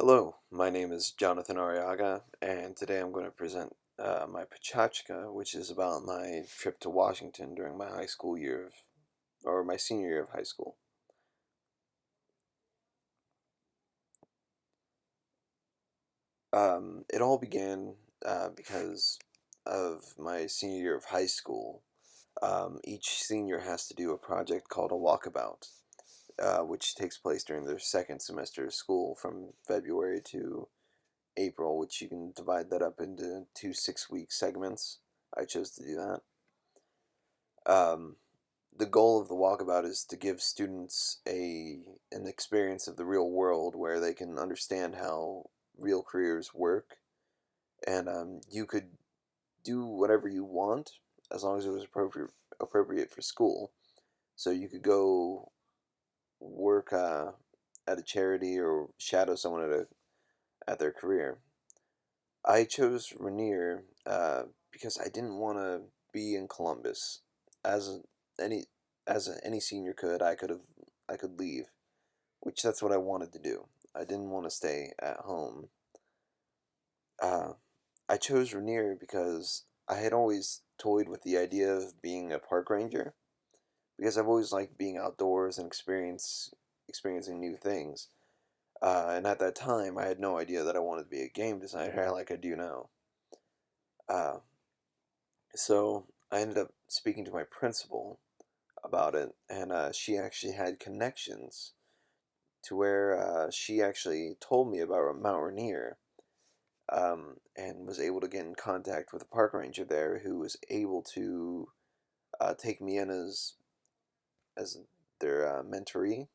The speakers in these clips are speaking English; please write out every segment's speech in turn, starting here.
Hello, my name is Jonathan Arriaga, and today I'm going to present my Pecha which is about my trip to Washington during my high school year or my senior year of high school. It all began because of my senior year of high school. Each senior has to do a project called a walkabout, which takes place during their second semester of school from February to April, which you can divide that up into two 6-week segments. I chose to do that. Um, the goal of the walkabout is to give students an experience of the real world where they can understand how real careers work, and you could do whatever you want as long as it was appropriate for school. So you could go work at a charity or shadow someone at their career. I chose Rainier because I didn't want to be in Columbus. As any any senior could, I could leave, which that's what I wanted to do. I didn't want to stay at home. Uh, I chose Rainier because I had always toyed with the idea of being a park ranger because I've always liked being outdoors and experiencing new things. And at that time, I had no idea that I wanted to be a game designer like I do now. Uh, So I ended up speaking to my principal about it, and she actually had connections to where she actually told me about Mount Rainier, and was able to get in contact with a park ranger there who was able to take me in as their mentoree,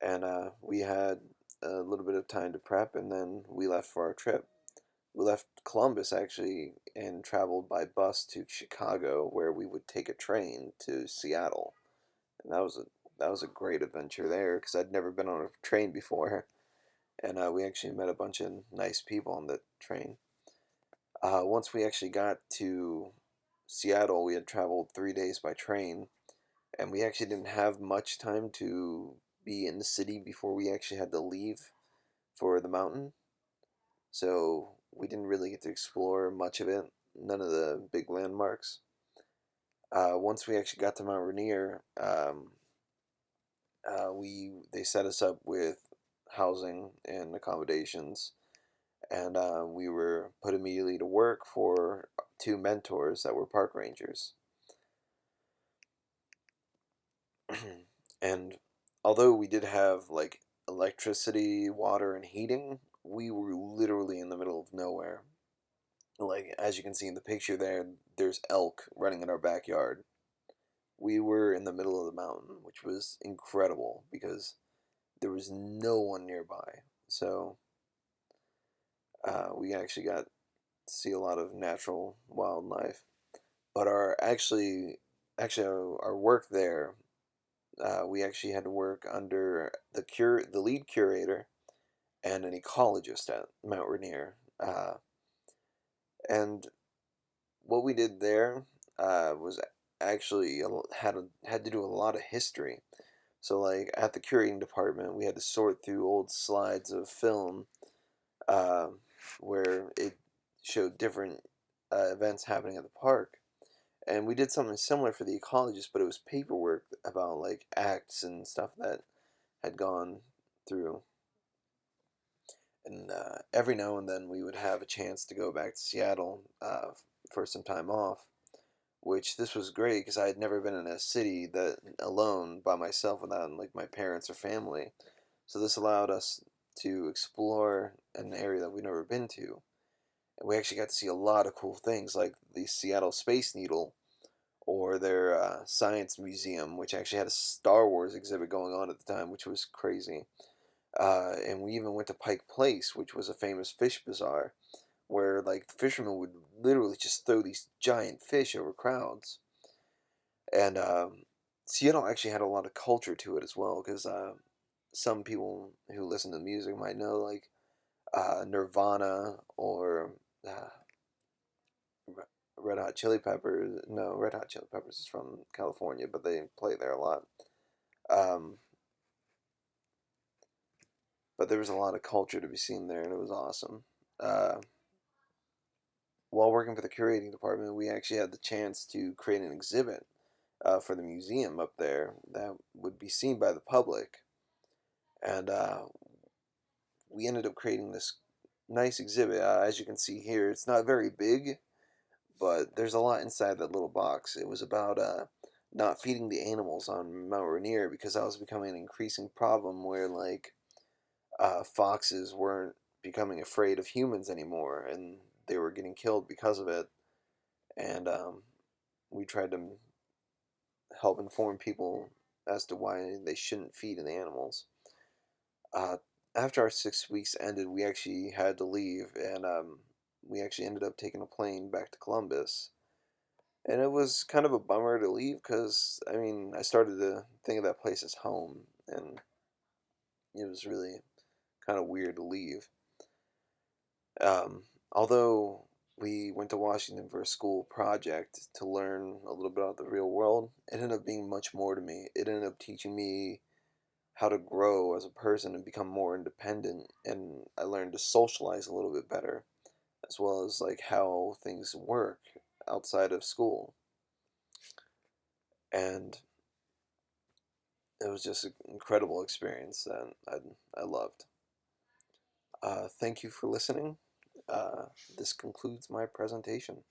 and we had a little bit of time to prep, and then we left for our trip. We left Columbus actually and traveled by bus to Chicago, where we would take a train to Seattle, and that was a great adventure there because I'd never been on a train before, and we actually met a bunch of nice people on the train. Once we actually got to Seattle, we had traveled 3 days by train, and we actually didn't have much time to be in the city before we actually had to leave for the mountain. So we didn't really get to explore much of it, none of the big landmarks. Once we actually got to Mount Rainier, we they set us up with housing and accommodations, and we were put immediately to work for two mentors that were park rangers. And although we did have like electricity, water, and heating, we were literally in the middle of nowhere. Like as you can see in the picture there, there's elk running in our backyard. We were in the middle of the mountain, which was incredible because there was no one nearby. So we actually got to see a lot of natural wildlife. But our work there, we actually had to work under the lead curator and an ecologist at Mount Rainier. And what we did there was actually had to do a lot of history. So like at the curating department, we had to sort through old slides of film uh, where it showed different events happening at the park. And we did something similar for the ecologist, but it was paperwork about like acts and stuff that had gone through. And every now and then we would have a chance to go back to Seattle for some time off, which this was great because I had never been in a city that alone by myself without like my parents or family. So this allowed us to explore an area that we'd never been to. And we actually got to see a lot of cool things like the Seattle Space Needle or their science museum, which actually had a Star Wars exhibit going on at the time, which was crazy. And we even went to Pike Place, which was a famous fish bazaar, where like the fishermen would literally just throw these giant fish over crowds. And Seattle actually had a lot of culture to it as well, because some people who listen to music might know like Nirvana or uh, Red Hot Chili Peppers. No, Red Hot Chili Peppers is from California, but they play there a lot. Um, but there was a lot of culture to be seen there, and it was awesome. Uh, while working for the curating department, we actually had the chance to create an exhibit for the museum up there that would be seen by the public, and we ended up creating this nice exhibit. As you can see here, it's not very big, but there's a lot inside that little box. It was about not feeding the animals on Mount Rainier because that was becoming an increasing problem where like foxes weren't becoming afraid of humans anymore and they were getting killed because of it. And we tried to help inform people as to why they shouldn't feed the animals. Uh, After our 6 weeks ended, we actually had to leave, and we actually ended up taking a plane back to Columbus. And it was kind of a bummer to leave because, I mean, I started to think of that place as home, and it was really kind of weird to leave. Although we went to Washington for a school project to learn a little bit about the real world, it ended up being much more to me. It ended up teaching me how to grow as a person and become more independent, and I learned to socialize a little bit better, as well as like how things work outside of school. And it was just an incredible experience that I loved. Thank you for listening. This concludes my presentation.